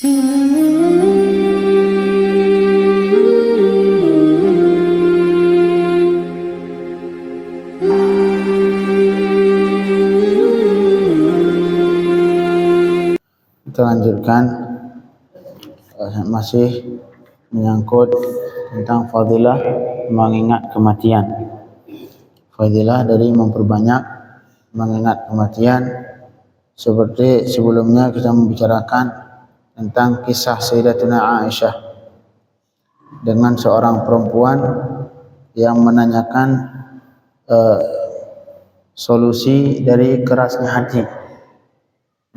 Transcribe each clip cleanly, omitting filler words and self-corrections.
Kita lanjutkan masih menyangkut tentang fadilah mengingat kematian. Fadilah dari memperbanyak mengingat kematian, seperti sebelumnya kita membicarakan tentang kisah Sayyidatuna Aisyah dengan seorang perempuan yang menanyakan solusi dari kerasnya hati.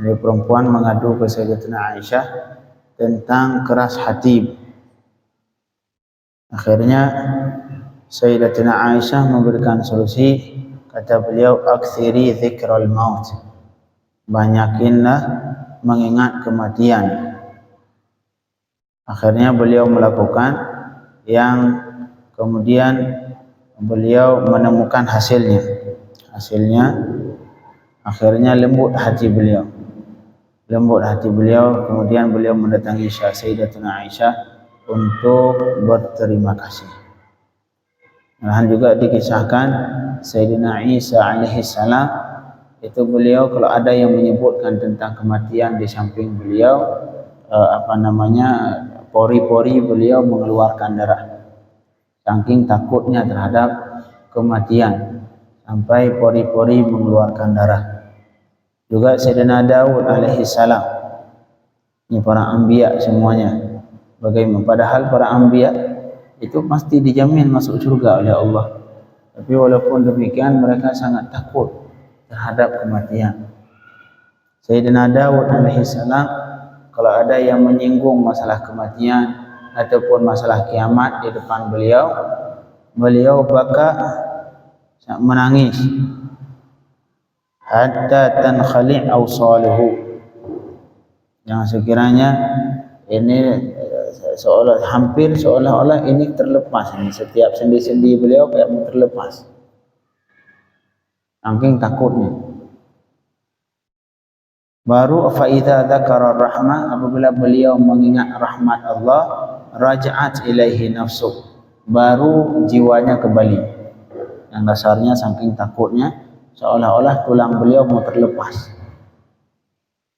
Jadi perempuan mengadu ke Sayyidatuna Aisyah tentang keras hati. Akhirnya Sayyidatuna Aisyah memberikan solusi. Kata beliau, aktsiri dzikral maut, banyakinlah mengingat kematian. Akhirnya beliau melakukan yang kemudian beliau menemukan hasilnya. Akhirnya lembut hati beliau. Kemudian beliau mendatangi Sayyidatuna Aisyah untuk berterima kasih. Dan juga dikisahkan Sayyidina Isa alaihi salam itu beliau kalau ada yang menyebutkan tentang kematian di samping beliau, pori-pori beliau mengeluarkan darah. Saking takutnya terhadap kematian sampai pori-pori mengeluarkan darah. Juga Sayyidina Daud alaihi salam. Ini para anbiya semuanya. Bagaimana? Padahal para anbiya itu pasti dijamin masuk surga oleh Allah. Tapi walaupun demikian mereka sangat takut terhadap kematian. Sayyidina Daud alaihi salam kalau ada yang menyinggung masalah kematian ataupun masalah kiamat di depan beliau bakal menangis hatta tankhali' awsaluhu, yang sekiranya ini seolah-olah ini terlepas, ini setiap sendi-sendi beliau kayak mau terlepas saking takutnya. Baru fa idza dzakara rahmah, apabila beliau mengingat rahmat Allah, raja'at ilaihi nafsu, baru jiwanya kembali. Yang dasarnya saking takutnya seolah-olah tulang beliau mau terlepas.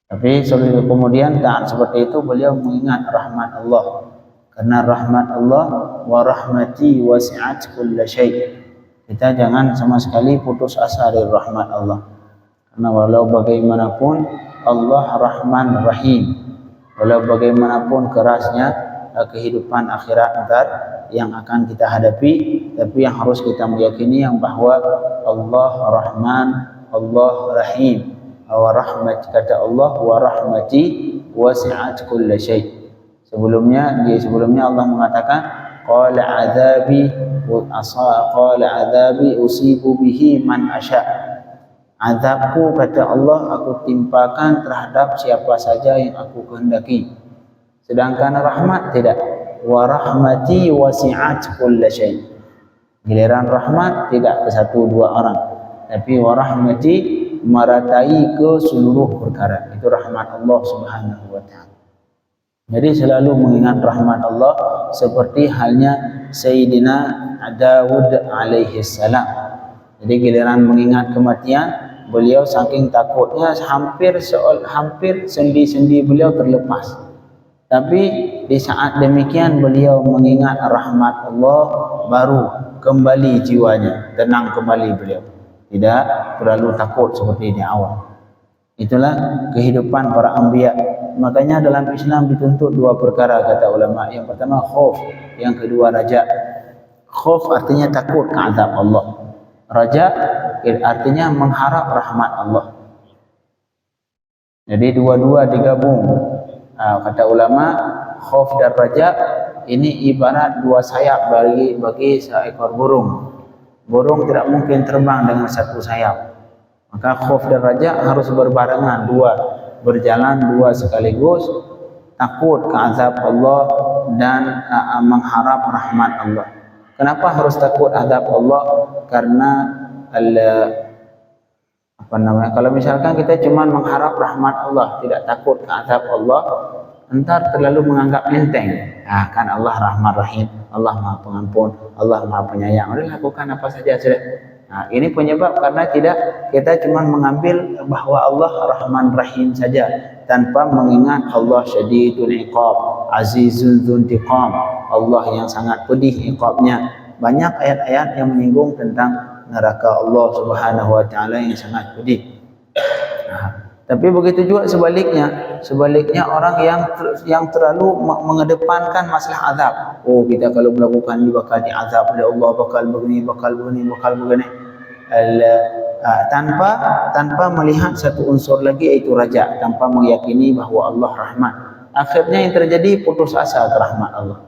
Tapi kemudian taat seperti itu beliau mengingat rahmat Allah. Karena rahmat Allah, wa rahmati wasi'at kulla syai'. Kita jangan sama sekali putus asa dari rahmat Allah. Karena walau bagaimanapun Allah Rahman Rahim, walau bagaimanapun kerasnya kehidupan akhirat ntar yang akan kita hadapi, tapi yang harus kita meyakini yang bahwa Allah Rahman, Allah Rahim. Wa rahmat, kata Allah, wa rahmati wasi'at kulla syai'. Sebelumnya Allah mengatakan qala adzabi usibu bihi man asya'. Azabku, kata Allah, aku timpakan terhadap siapa saja yang aku kehendaki. Sedangkan rahmat tidak. Wa rahmati wasi'at kulla syai'. Giliran rahmat tidak ke satu dua orang, tapi wa rahmati meratai ke seluruh perkara. Itu rahmat Allah Subhanahu wa taala. Jadi selalu mengingat rahmat Allah seperti halnya Sayyidina Daud alaihi salam. Jadi giliran mengingat kematian, beliau saking takutnya hampir sendi-sendi beliau terlepas. Tapi di saat demikian beliau mengingat rahmat Allah, baru kembali jiwanya, tenang kembali beliau. Tidak terlalu takut seperti di awal. Itulah kehidupan para anbiya. Makanya dalam Islam dituntut dua perkara, kata ulama. Yang pertama khauf, yang kedua raja. Khauf artinya takut ke azab Allah. Raja artinya mengharap rahmat Allah. Jadi dua-dua digabung. Kata ulama, khauf dan raja ini ibarat dua sayap bagi seekor burung. Burung tidak mungkin terbang dengan satu sayap. Maka khauf dan raja harus berbarengan, berjalan dua sekaligus, takut ke azab Allah dan mengharap rahmat Allah. Kenapa harus takut azab Allah? Karena kalau misalkan kita cuma mengharap rahmat Allah, tidak takut ke azab Allah, entar terlalu menganggap enteng. Kan Allah Rahman Rahim, Allah Maha Pengampun, Allah Maha Penyayang. Udah lakukan apa saja sudah. Ini penyebab karena kita cuma mengambil bahwa Allah Rahman Rahim saja tanpa mengingat Allah Syadidul Iqab, Azizun Dzuntiqam, Allah yang sangat pedih iqabnya. Banyak ayat-ayat yang menyinggung tentang neraka Allah Subhanahu wa taala yang sangat pedih. Tapi begitu juga sebaliknya orang yang terlalu mengedepankan masalah azab. Kita kalau melakukan ini bakal diazab oleh Allah, bakal begini. Tanpa melihat satu unsur lagi, yaitu raja, tanpa meyakini bahwa Allah Rahman. Akhirnya yang terjadi putus asa ke rahmat Allah.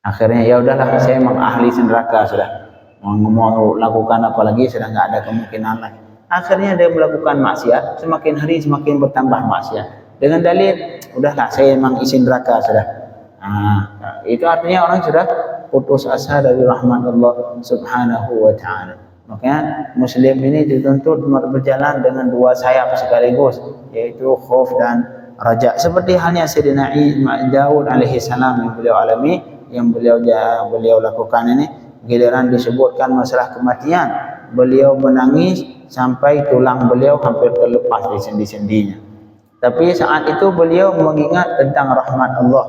Akhirnya ya udahlah, saya memang ahli neraka sudah. Mau lakukan apa lagi sudah nggak ada kemungkinan lagi. Akhirnya dia melakukan maksiat, semakin hari semakin bertambah maksiat. Dengan dalil, udahlah saya memang isi neraka sudah. Itu artinya orang sudah putus asa dari rahmat Allah Subhanahu wa taala. Makanya Muslim ini dituntut berjalan dengan dua sayap sekaligus, yaitu khauf dan raja. Seperti halnya Sayyidina Daud alaihi salam yang beliau alami, yang beliau lakukan ini, giliran disebutkan masalah kematian, beliau menangis sampai tulang beliau hampir terlepas di sendi-sendinya. Tapi saat itu beliau mengingat tentang rahmat Allah.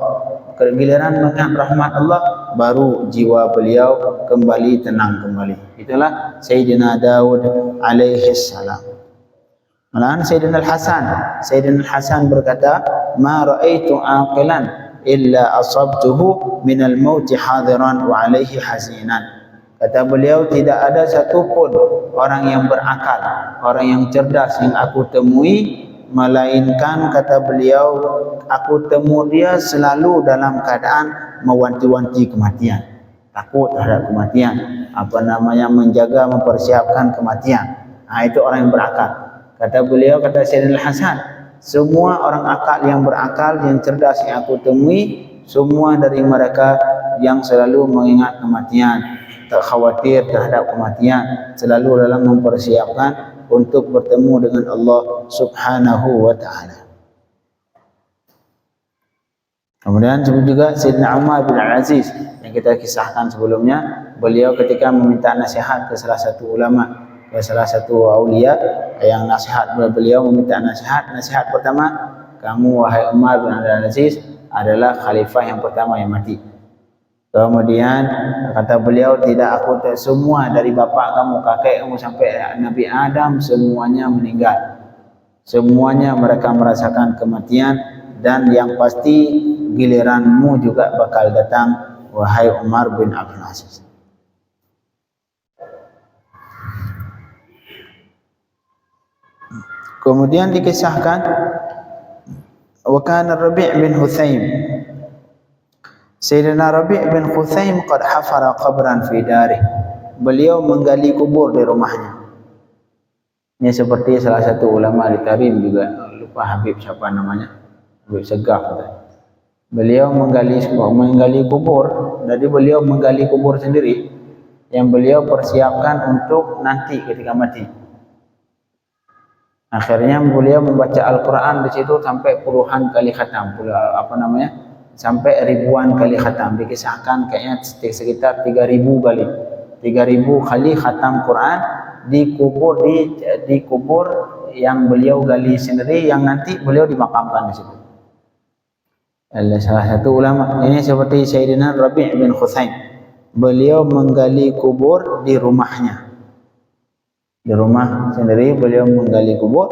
Giliran mengingat rahmat Allah, baru jiwa beliau kembali tenang kembali. Itulah Sayyidina Daud alaihi salam. Malahan Sayyidina Al-Hasan berkata, "Ma ra'aitu aqilan illa asabtuhu minal mauti hadiran wa alaihi hazinan." Kata beliau, tidak ada satupun orang yang berakal, orang yang cerdas yang aku temui, melainkan kata beliau, aku temu dia selalu dalam keadaan mewanti-wanti kematian, takut terhadap kematian, menjaga, mempersiapkan kematian. Itu orang yang berakal. Kata beliau, kata Sayyidina Al-Hasan, semua orang akal yang berakal, yang cerdas yang aku temui, semua dari mereka yang selalu mengingat kematian, tak khawatir terhadap kematian, selalu dalam mempersiapkan untuk bertemu dengan Allah Subhanahu wa taala. Kemudian juga Sayyidina Umar bin Al-Aziz yang kita kisahkan sebelumnya, beliau ketika meminta nasihat ke salah satu ulama, ke salah satu aulia, yang nasihat beliau meminta nasihat pertama, kamu wahai Umar bin Al-Aziz adalah khalifah yang pertama yang mati. Kemudian kata beliau, tidak, aku semua dari bapak kamu, kakek kamu sampai Nabi Adam semuanya meninggal. Semuanya mereka merasakan kematian, dan yang pasti giliranmu juga bakal datang, wahai Umar bin Abdul Aziz. Kemudian dikisahkan, wa kana Rabi' bin Hutsaim, Sayyidina Rabi' bin Hutsaim qad hafara qabran fi darih. Beliau menggali kubur di rumahnya. Ini seperti salah satu ulama di Tarim juga, lupa Habib siapa namanya, Habib Segaf. Beliau menggali kubur, jadi beliau menggali kubur sendiri yang beliau persiapkan untuk nanti ketika mati. Akhirnya beliau membaca Al-Quran di situ sampai puluhan kali khatam, sampai ribuan kali khatam. Dikisahkan kayaknya sekitar 3.000 kali. 3.000 kali khatam Quran di kubur yang beliau gali sendiri, yang nanti beliau dimakamkan di situ. Salah satu ulama ini seperti Sayyidina Rabi' bin Hutsaim, beliau menggali kubur di rumahnya. Di rumah sendiri beliau menggali kubur.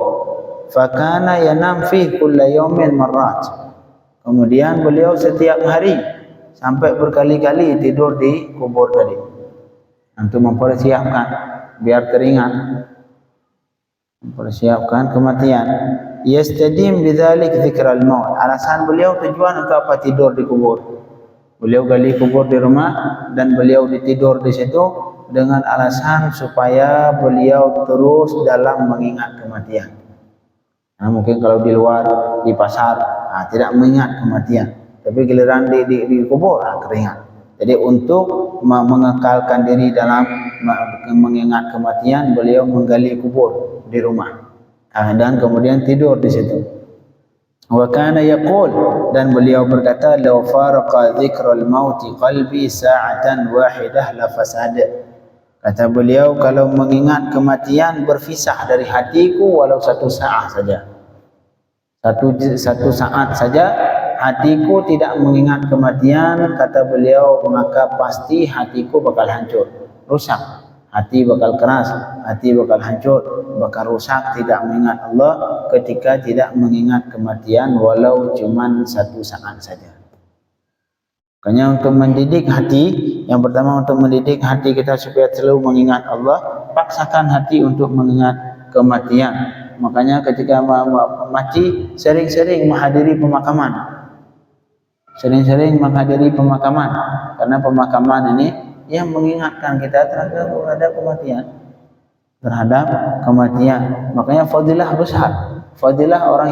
Fakana yanam fi kulli yawmin marrat. Kemudian beliau setiap hari sampai berkali-kali tidur di kubur tadi untuk mempersiapkan, biar teringat, mempersiapkan kematian. Yastadim bidzalik dzikral maut. Alasan beliau, tujuan untuk apa tidur di kubur? Beliau gali kubur di rumah dan beliau ditidur di situ dengan alasan supaya beliau terus dalam mengingat kematian. Mungkin kalau di luar, di pasar, tidak mengingat kematian, tapi giliran di kubur teringat. Jadi untuk mengekalkan diri dalam mengingat kematian, beliau menggali kubur di rumah dan kemudian tidur di situ. Wa kana yaqul, dan beliau berkata, law faraqa dzikral mauti qalbi sa'atan wahidah la fasad. Kata beliau, kalau mengingat kematian berpisah dari hatiku walau satu saat saja, satu saat saja hatiku tidak mengingat kematian, kata beliau, maka pasti hatiku bakal hancur, rusak. Hati bakal keras, hati bakal hancur, bakal rusak, tidak mengingat Allah ketika tidak mengingat kematian walau cuman satu saat saja. Makanya untuk mendidik hati, yang pertama untuk mendidik hati kita supaya selalu mengingat Allah, paksakan hati untuk mengingat kematian. Makanya ketika mati, sering-sering menghadiri pemakaman. Sering-sering menghadiri pemakaman, karena pemakaman ini yang mengingatkan kita terhadap kematian, terhadap kematian. Makanya fadilah besar, fadilah orang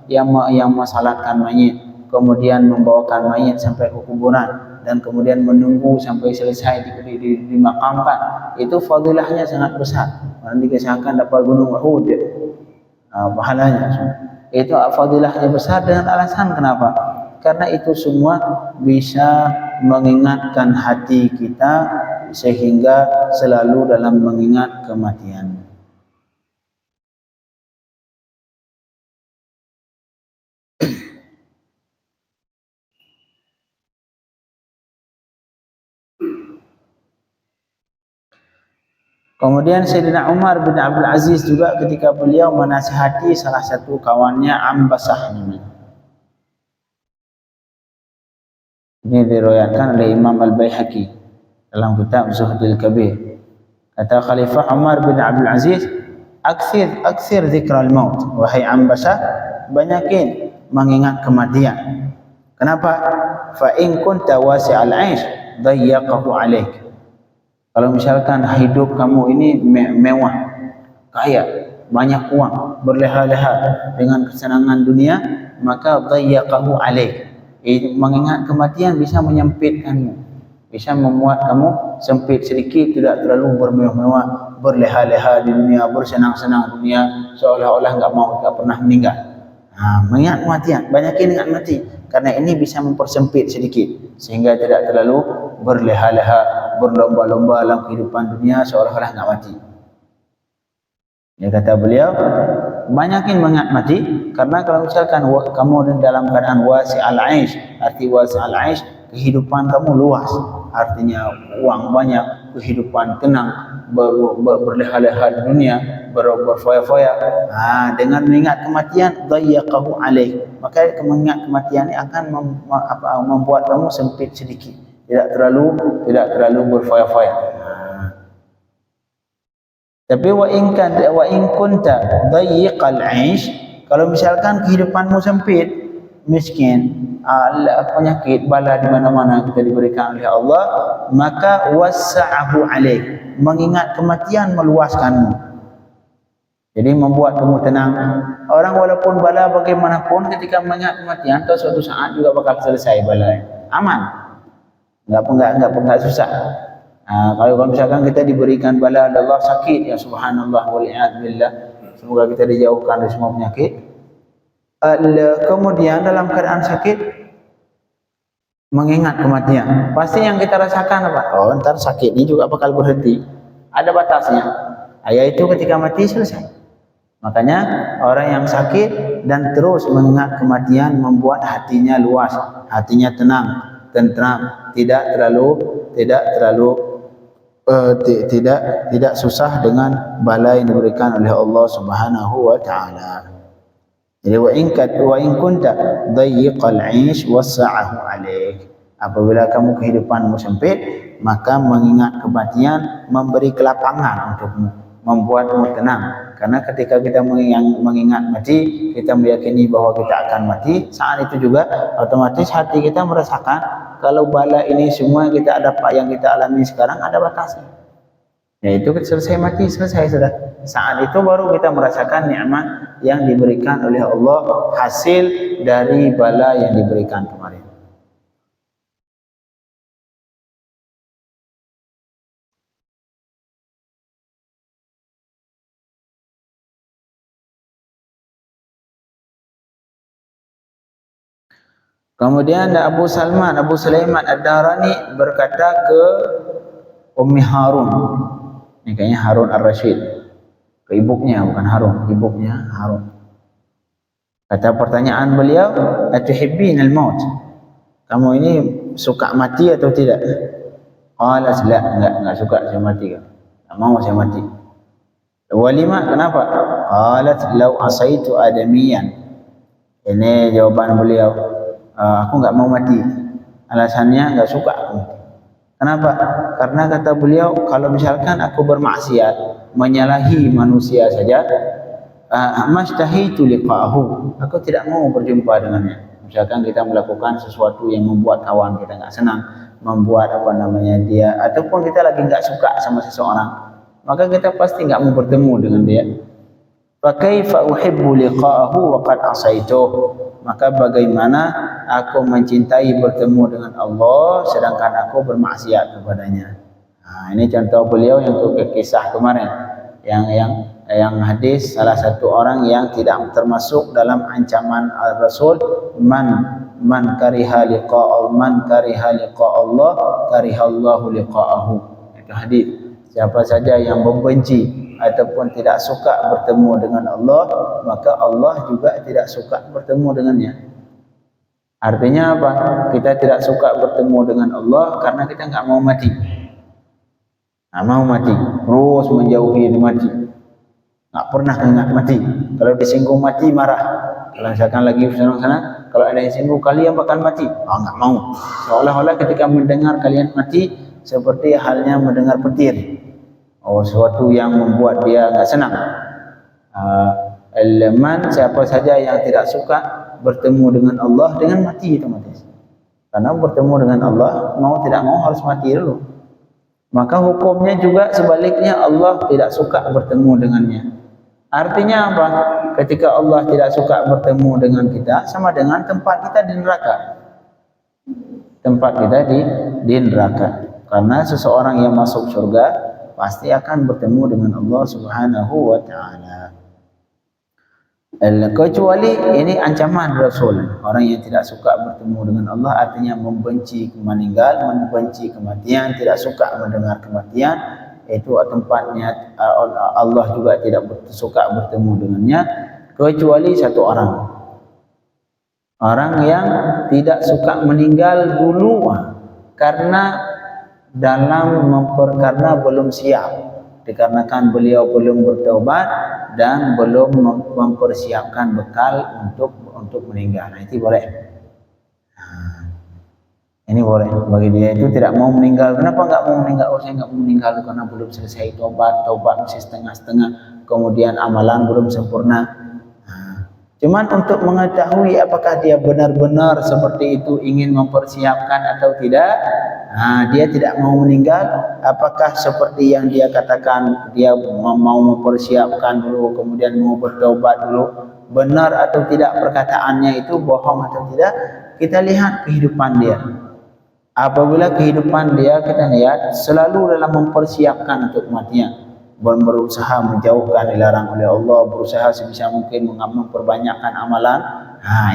yang mensalatkan mayit, kemudian membawakan mayit sampai ke kuburan, dan kemudian menunggu sampai selesai dimakamkan, itu fadilahnya sangat besar. Nanti dikisahkan dapat gunung Uhud, pahalanya. Itu fadilahnya besar dengan alasan kenapa? Karena itu semua bisa mengingatkan hati kita sehingga selalu dalam mengingat kematian. Kemudian Sayyidina Umar bin Abdul Aziz juga ketika beliau menasihati salah satu kawannya, Ambasah namanya. Ini diriwayatkan oleh Imam Al-Baihaqi dalam kitab Zuhdul Kabir. Kata Khalifah Umar bin Abdul Aziz, aksir zikral maut, wahai Ambasah, banyakin mengingat kematian. Kenapa? Fa in kunta wasi'al 'aish dayyaqahu 'alaik. Kalau misalkan hidup kamu ini mewah, kaya, banyak uang, berleha-leha dengan kesenangan dunia, maka dayyaqahu 'alaik. Mengingat kematian bisa menyempitkanmu, bisa membuat kamu sempit sedikit, tidak terlalu bermewah-mewah, berleha-leha di dunia, bersenang-senang dunia, seolah-olah enggak pernah meninggal. Mengingat kematian, banyakin ingat mati, karena ini bisa mempersempit sedikit sehingga tidak terlalu berleha-leha, berlomba-lomba dalam kehidupan dunia seolah-olah enggak mati. Ya, kata beliau, banyakin mengingat mati, karena kalau misalkan kamu dalam keadaan wasi'al 'aish, arti wasi'al 'aish, kehidupan kamu luas, artinya uang banyak, kehidupan tenang, berleha-leha di dunia, berfoya-foya. Dengan mengingat kematian, dayyaqahu 'alaik, maka mengingat kematian ini akan membuat kamu sempit sedikit, tidak terlalu berfoya-foya. Tapi wa in kunta dayyiqal 'aish, kalau misalkan kehidupanmu sempit, miskin, penyakit, bala di mana-mana kita diberikan oleh Allah, maka wassa'ahu 'alaik, mengingat kematian meluaskanmu. Jadi membuat kamu tenang. Orang walaupun bala bagaimanapun, ketika mengingat kematian, atau suatu saat juga bakal selesai bala, aman, enggak susah. Kalau misalkan kita diberikan bala Allah, sakit, ya subhanallah wal'iyadzubillah, semoga kita dijauhkan dari semua penyakit. Kemudian dalam keadaan sakit mengingat kematian, pasti yang kita rasakan apa? Ntar sakit ini juga bakal berhenti, ada batasnya, yaitu ketika mati selesai. Makanya orang yang sakit dan terus mengingat kematian membuat hatinya luas, hatinya tenang, tentram, tidak terlalu tidak susah dengan bala yang diberikan oleh Allah Subhanahu wa taala. Jadi wa in kunta dayyiqal 'aish wassa'ahu 'alaik. Apabila kamu kehidupanmu sempit, maka mengingat kematian memberi kelapangan untukmu, membuatmu tenang. Karena ketika kita mengingat mati, kita meyakini bahwa kita akan mati, saat itu juga otomatis hati kita merasakan kalau bala ini semua yang kita alami sekarang ada batasnya. Yaitu selesai mati, selesai sudah. Saat itu baru kita merasakan nikmat yang diberikan oleh Allah, hasil dari bala yang diberikan kemarin. Kemudian Abu Sulaiman Ad-Darani berkata ke Ummi Harun, ini kayaknya Harun Ar-Rasyid, ke ibunya, bukan Harun, ibunya Harun. Kata pertanyaan beliau, atuhibbin al-maut, kamu ini suka mati atau tidak? Qalat la, enggak suka saya mati, enggak mau saya mati. Walima, kenapa? Qalat law asaitu adamiyan. Ini jawaban beliau, aku enggak mau mati. Alasannya enggak suka aku mati. Kenapa? Karena kata beliau, kalau misalkan aku bermaksiat, menyalahi manusia saja, mastahitu liqa'ahu, aku tidak mau berjumpa dengannya. Misalkan kita melakukan sesuatu yang membuat kawan kita enggak senang, membuat dia, ataupun kita lagi enggak suka sama seseorang, maka kita pasti enggak mau bertemu dengan dia. Fa kaifa uhibbu liqa'ahu wa qad asaituh, maka bagaimana aku mencintai bertemu dengan Allah sedangkan aku bermaksiat kepadanya. Ini contoh beliau yang kisah kemarin, yang hadis salah satu orang yang tidak termasuk dalam ancaman Rasul, man kariha liqa Allah karihallahu liqa'ahu. Itu hadis. Siapa saja yang membenci ataupun tidak suka bertemu dengan Allah, maka Allah juga tidak suka bertemu dengannya. Artinya apa? Kita tidak suka bertemu dengan Allah karena kita enggak mau mati. Enggak mau mati, terus menjauhi mati. Enggak pernah ingat mati. Kalau disinggung mati marah. Kalau misalkan lagi sana, kalau ada yang singgung kalian bakal mati, enggak mau. Seolah-olah ketika mendengar kalian mati seperti halnya mendengar petir. Sesuatu yang membuat dia enggak senang. Man, siapa saja yang tidak suka bertemu dengan Allah, dengan mati otomatis. Karena bertemu dengan Allah, mau tidak mau harus mati dulu. Maka hukumnya juga sebaliknya, Allah tidak suka bertemu dengannya. Artinya apa? Ketika Allah tidak suka bertemu dengan kita, sama dengan tempat kita di neraka. Tempat kita di neraka. Karena seseorang yang masuk surga pasti akan bertemu dengan Allah Subhanahu wa taala. Kecuali ini ancaman Rasul, orang yang tidak suka bertemu dengan Allah artinya membenci meninggal, membenci kematian, tidak suka mendengar kematian, itu tempatnya Allah juga tidak suka bertemu dengannya. Kecuali satu orang yang tidak suka meninggal dulu karena karena belum siap, dikarenakan beliau belum bertaubat dan belum mempersiapkan bekal untuk meninggal. Nah, itu boleh. Ini boleh bagi dia itu tidak mau meninggal. Kenapa enggak mau meninggal? Saya enggak mau meninggal karena belum selesai taubat masih setengah-setengah, kemudian amalan belum sempurna. Cuman untuk mengetahui apakah dia benar-benar seperti itu, ingin mempersiapkan atau tidak, dia tidak mau meninggal, apakah seperti yang dia katakan, dia mau mempersiapkan dulu, kemudian mau bertaubat dulu, benar atau tidak perkataannya itu, bohong atau tidak, kita lihat kehidupan dia. Apabila kehidupan dia kita lihat selalu dalam mempersiapkan untuk kematian, berusaha menjauhkan dilarang oleh Allah, berusaha sebisa mungkin memperbanyakkan amalan,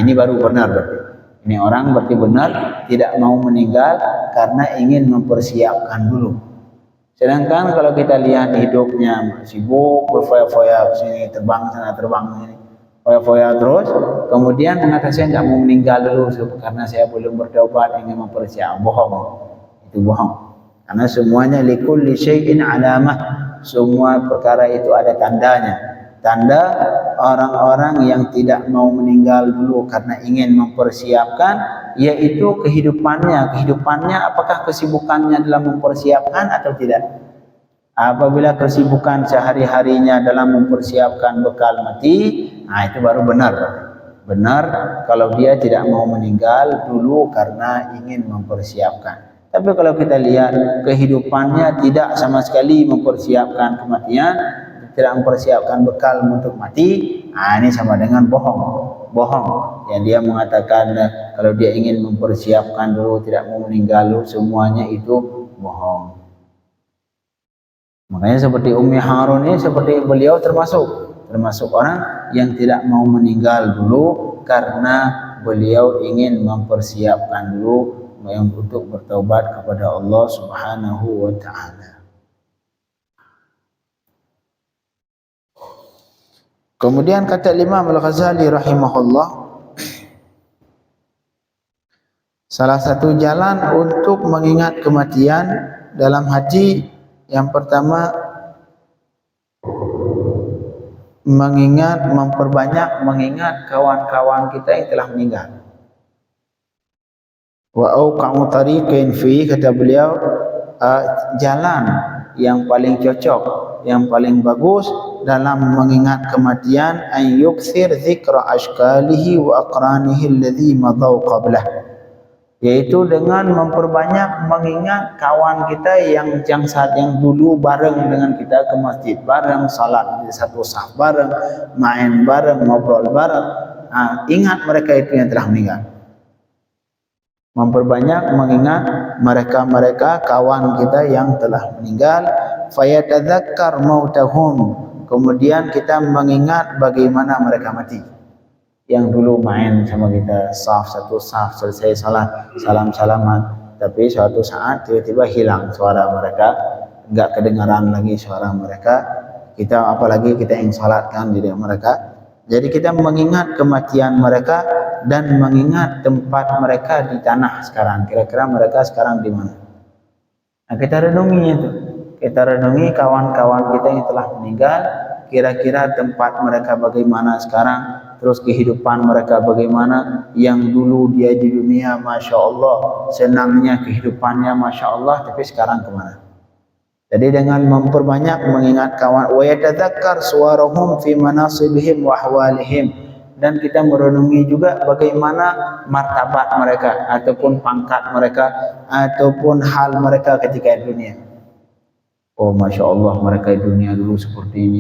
ini baru benar berarti. Ini orang berarti benar tidak mau meninggal karena ingin mempersiapkan dulu. Sedangkan kalau kita lihat hidupnya sibuk berfoya-foya sini terbang sana terbang sini, foya-foya terus, kemudian mengatakan saya tidak mau meninggal dulu karena saya belum bertaubat, ingin mempersiapkan, bohong. Itu bohong. Karena semuanya likulli syai'in alamah. Semua perkara itu ada tandanya. Tanda orang-orang yang tidak mau meninggal dulu karena ingin mempersiapkan, yaitu kehidupannya apakah kesibukannya dalam mempersiapkan atau tidak. Apabila kesibukan sehari-harinya dalam mempersiapkan bekal mati, itu baru benar. Benar kalau dia tidak mau meninggal dulu karena ingin mempersiapkan. Tapi kalau kita lihat kehidupannya tidak sama sekali mempersiapkan kematian, tidak mempersiapkan bekal untuk mati, ini sama dengan bohong. Yang dia mengatakan kalau dia ingin mempersiapkan dulu, tidak mau meninggal dulu, semuanya itu bohong. Makanya seperti Ummi Harun ini, seperti beliau termasuk orang yang tidak mau meninggal dulu karena beliau ingin mempersiapkan dulu untuk bertaubat kepada Allah Subhanahu wa taala. Kemudian kata Imam Al-Ghazali rahimahullah, salah satu jalan untuk mengingat kematian dalam haji, yang pertama memperbanyak mengingat kawan-kawan kita yang telah meninggal. Wa auqa'u tariqin fi, kata beliau, jalan yang paling cocok, yang paling bagus dalam mengingat kematian, an yukthir dzikra ashkalihi wa aqranihi alladhi madaw qablah, yaitu dengan memperbanyak mengingat kawan kita yang saat yang dulu bareng dengan kita ke masjid bareng, salat di satu saf bareng, main bareng, ngobrol bareng. Ingat mereka itu yang telah meninggal. Memperbanyak mengingat mereka kawan kita yang telah meninggal. Fayatadzakkar mautahum, kemudian kita mengingat bagaimana mereka mati, yang dulu main sama kita, satu saf, selesai salat, salam-salaman, tapi suatu saat tiba-tiba hilang suara mereka, enggak kedengaran lagi suara mereka. Kita apalagi kita yang salatkan diri mereka. Jadi kita mengingat kematian mereka dan mengingat tempat mereka di tanah sekarang. Kira-kira mereka sekarang di mana? Nah, kita renungi itu. Kita renungi kawan-kawan kita yang telah meninggal, kira-kira tempat mereka bagaimana sekarang, terus kehidupan mereka bagaimana. Yang dulu dia di dunia, Masya Allah, senangnya kehidupannya, Masya Allah, tapi sekarang kemana? Jadi dengan memperbanyak mengingat kawan, wa yatadzakkar suwarahum fi manasibihim wa ahwalihim, dan kita merenungi juga bagaimana martabat mereka ataupun pangkat mereka ataupun hal mereka ketika di dunia. Oh, Masya Allah, mereka di dunia dulu seperti ini.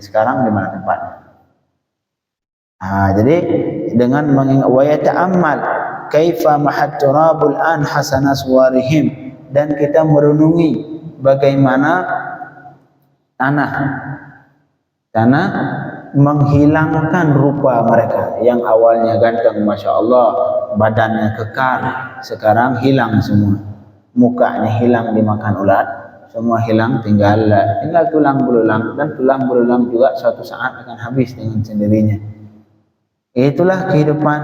Sekarang di mana tempatnya? Jadi dengan mengingat wa yata'ammal kaifa mahat turabul an hasana suwarihim, dan kita merenungi bagaimana tanah menghilangkan rupa mereka yang awalnya ganteng, Masya Allah, badannya kekar, sekarang hilang semua, mukanya hilang dimakan ulat, semua hilang, tinggal tulang belulang, dan tulang belulang juga suatu saat akan habis dengan sendirinya. Itulah kehidupan.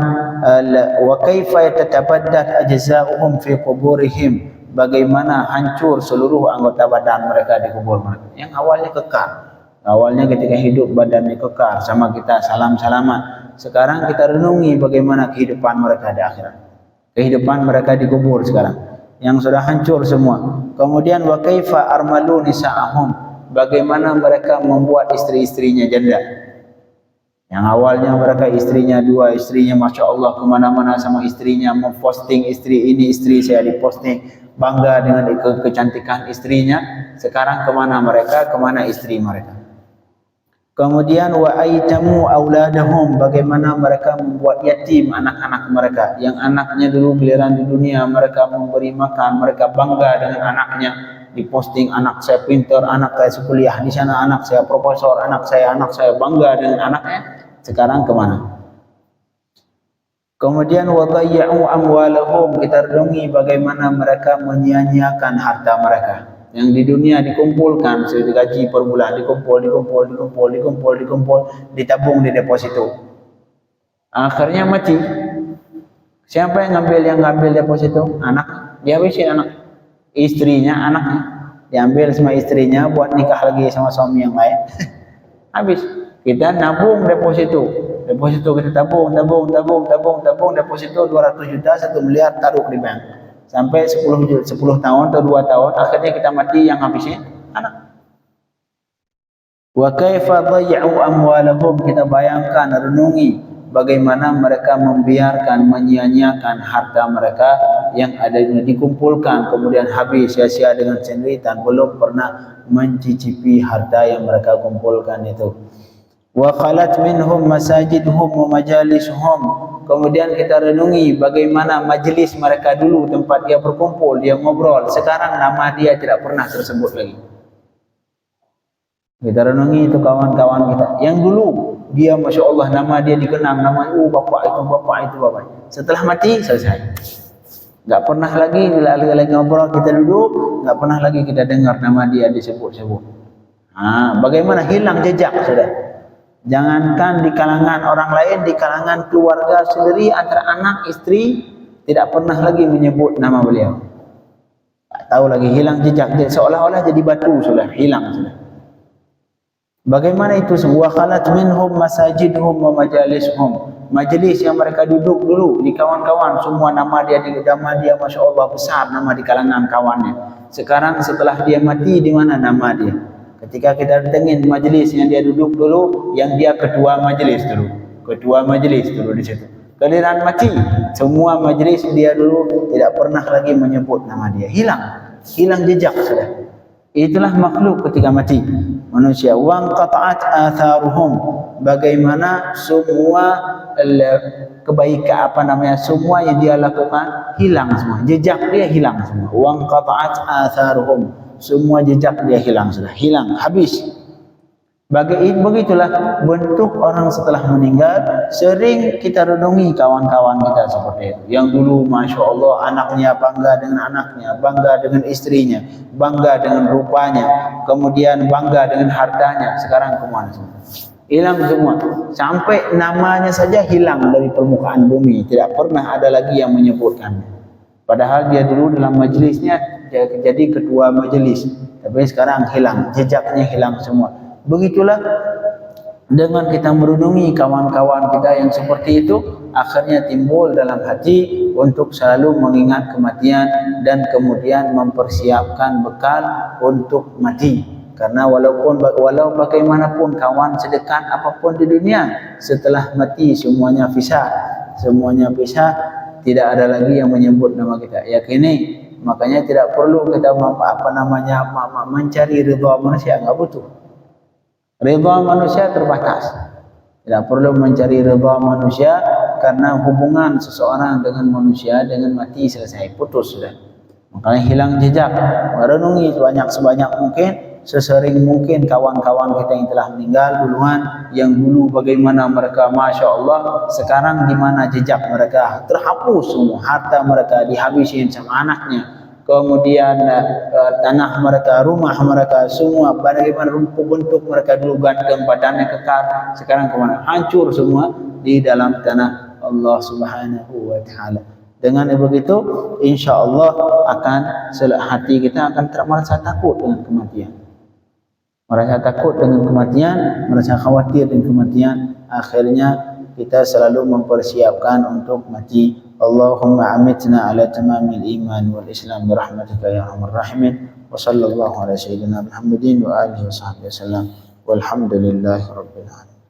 Wa kaifa yatatabaddat ajza'uhum fi quburihim, bagaimana hancur seluruh anggota badan mereka di kubur mereka yang awalnya kekar. Awalnya ketika hidup badannya kekar, sama kita salam-salaman. Sekarang kita renungi bagaimana kehidupan mereka di akhirat, kehidupan mereka di kubur sekarang yang sudah hancur semua. Kemudian wa kaifa armalu nisa'ahum, bagaimana mereka membuat istri-istrinya janda. Yang awalnya mereka istrinya 2, istrinya Masya Allah kemana-mana sama istrinya, memposting istri ini, istri saya diposting, bangga dengan kecantikan istrinya. Sekarang kemana mereka, kemana istri mereka? Kemudian wa aitamu auladahum, bagaimana mereka membuat yatim anak-anak mereka, yang anaknya dulu giliran di dunia mereka memberi makan, mereka bangga dengan anaknya, diposting anak saya pintar, anak saya kuliah di sana, anak saya profesor, anak saya bangga dengan anaknya. Sekarang kemana? Kemudian wa dhayya'u amwalahum, kita renungi bagaimana mereka menyia-nyiakan harta mereka yang di dunia dikumpulkan, gaji per bulan dikumpul, ditabung di deposito. Akhirnya mati. Siapa yang ngambil deposito? Anak. Dihabisin anak. Istrinya, anaknya. Diambil sama istrinya buat nikah lagi sama suami yang lain. Habis. Kita nabung deposito. Deposito kita tabung, deposito 200 juta, 1 miliar taruh di bank. Sampai 10 tahun atau 2 tahun, akhirnya kita mati, yang habisnya anak. Wa kaifa dhayya'u amwalahum, kita bayangkan, renungi bagaimana mereka membiarkan, menyia-nyiakan harta mereka yang ada dikumpulkan, kemudian habis sia-sia dengan sendirian, belum pernah mencicipi harta yang mereka kumpulkan itu. Wa khalat minhum masajidhum wa majalisuhum, kemudian kita renungi bagaimana majelis mereka dulu, tempat dia berkumpul, dia ngobrol, sekarang nama dia tidak pernah tersebut lagi. Kita renungi itu kawan-kawan kita yang dulu dia Masya Allah nama dia dikenang, nama bapak itu, bapak itu, bapak. Setelah mati selesai. Tak pernah lagi bila lagi ngobrol kita duduk, tak pernah lagi kita dengar nama dia disebut-sebut. Bagaimana hilang jejak sudah. Jangankan di kalangan orang lain, di kalangan keluarga sendiri antara anak istri tidak pernah lagi menyebut nama beliau. Tak tahu lagi, hilang jejak, seolah-olah jadi batu sudah, hilang sudah. Bagaimana itu semua? Khalat minhum masajidhum wa majalishum. Majlis yang mereka duduk dulu di kawan-kawan, semua nama dia Masya Allah besar nama di kalangan kawannya. Sekarang setelah dia mati, di mana nama dia? Ketika kita datengin majlis yang dia duduk dulu, yang dia ketua majlis dulu di situ. Giliran mati, semua majlis dia dulu tidak pernah lagi menyebut nama dia. Hilang jejak sudah. Itulah makhluk ketika mati. Manusia wang qata'at atharuhum, bagaimana semua kebaikan semua yang dia lakukan hilang semua, jejak dia hilang semua. Wang qata'at atharuhum, semua jejak dia hilang sudah, hilang habis. Begitulah bentuk orang setelah meninggal. Sering kita renungi kawan-kawan kita seperti itu, yang dulu Masya Allah anaknya bangga dengan anaknya, bangga dengan istrinya, bangga dengan rupanya, kemudian bangga dengan hartanya. Sekarang kemana semua? Hilang semua, sampai namanya saja hilang dari permukaan bumi, tidak pernah ada lagi yang menyebutkan. Padahal dia dulu dalam majlisnya dia jadi ketua majelis, tapi sekarang hilang, jejaknya hilang semua. Begitulah dengan kita merenungi kawan-kawan kita yang seperti itu, akhirnya timbul dalam hati untuk selalu mengingat kematian dan kemudian mempersiapkan bekal untuk mati. Karena walau bagaimanapun kawan sedekat apapun di dunia, setelah mati semuanya pisah, tidak ada lagi yang menyebut nama kita. Yakini, makanya tidak perlu kita mencari ridha manusia, enggak butuh. Ridha manusia terbatas. Tidak perlu mencari ridha manusia, karena hubungan seseorang dengan manusia dengan mati selesai, putus sudah. Makanya hilang jejak. Merenungi sebanyak mungkin, sesering mungkin kawan-kawan kita yang telah meninggal duluan, yang dulu bagaimana mereka Masya Allah, sekarang di mana jejak mereka? Terhapus semua, harta mereka dihabisin sama anaknya, kemudian tanah mereka, rumah mereka, semua bagaimana bentuk mereka dulu ganteng, badannya kekar, sekarang kemana? Hancur semua di dalam tanah Allah Subhanahu wa Ta'ala. Dengan begitu, insya Allah hati kita akan merasa takut dengan kematian. Merasa takut dengan kematian, merasa khawatir dengan kematian. Akhirnya kita selalu mempersiapkan untuk mati. Allahumma amitna ala tamamil iman wal islam birahmatika ya arhamar rahimin. Wa sallallahu ala sayyidina Muhammadin wa alihi wa sahbihi wasallam. Walhamdulillahi rabbil alamin.